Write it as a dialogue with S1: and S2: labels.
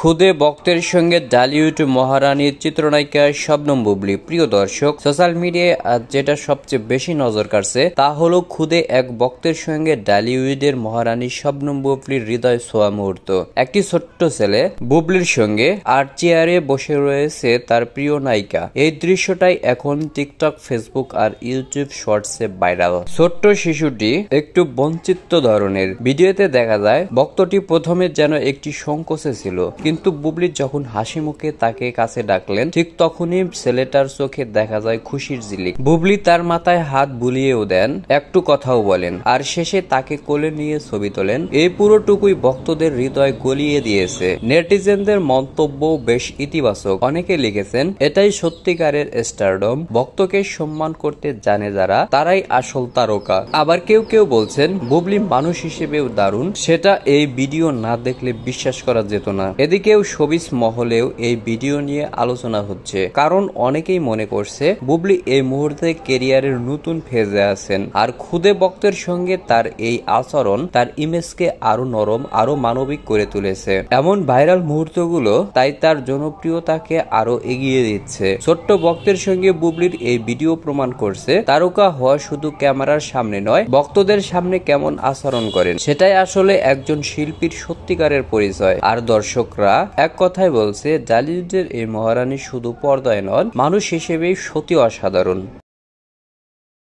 S1: খুদে ভক্তের সঙ্গে ডালিউড মহারানীর চিত্রনায়িকা শবনম বুবলি। প্রিয় দর্শক, সোশ্যাল মিডিয়ায় আজ যেটা সবচেয়ে বেশি নজর কাড়ছে তা হলো খুদে এক ভক্তের সঙ্গে ডালিউডের মহারানী শবনম বুবলির হৃদয় ছোঁয়া মুহূর্ত। একটি ছোট্ট ছেলে বুবলির সঙ্গে আর চেয়ারে বসে রয়েছে তার প্রিয় নায়িকা। এই দৃশ্যটাই এখন টিকটক, ফেসবুক আর ইউটিউব শর্টসে ভাইরাল। ছোট্ট শিশুটি একটু বঞ্চিত ধরনের। ভিডিওতে দেখা যায় ভক্তটি প্রথমে যেন একটি সংকোচে ছিল, কিন্তু বুবলি যখন হাসি মুখে তাকে কাছে ডাকলেন ঠিক তখনই ছেলেটার চোখে দেখা যায় খুশির ঝিলিক। বুবলি তার মাথায় হাত বুলিয়েও দেন, একটু কথাও বলেন, আর শেষে তাকে কোলে নিয়ে ছবি তোলেন। এই পুরোটুকুই ভক্তদের হৃদয় গলিয়ে দিয়েছে। নেটিজেনদের মন্তব্য বেশ ইতিবাচক। অনেকে লিখেছেন, এটাই সত্যিকারের স্টারডম, ভক্তকে সম্মান করতে জানে যারা তারাই আসল তারকা। আবার কেউ কেউ বলছেন বুবলি মানুষ হিসেবেও দারুণ, সেটা এই ভিডিও না দেখলে বিশ্বাস করা যেত না। এদিকেও শোবিজ মহলেও এই ভিডিও নিয়ে আলোচনা হচ্ছে, কারণ অনেকেই মনে করছে বুবলি এই মুহূর্তে কেরিয়ারের নতুন ফেজে আছেন, আর খুদে ভক্তের সঙ্গে তার এই আচরণ তার ইমেজকে আরো নরম, আরো মানবিক করে তুলেছে। এমন ভাইরাল মুহূর্তগুলো তাই তার জনপ্রিয়তাকে আরো এগিয়ে দিচ্ছে। ছোট্ট ভক্তের সঙ্গে বুবলির এই ভিডিও প্রমাণ করছে তারকা হওয়া শুধু ক্যামেরার সামনে নয়, ভক্তদের সামনে কেমন আচরণ করেন সেটাই আসলে একজন শিল্পীর সত্যিকারের পরিচয়। আর দর্শকরা এক কথায় বলছে, ডালিউডের এই মহারানী শুধু পর্দায় নন, মানুষ হিসেবেই সত্যি অসাধারণ।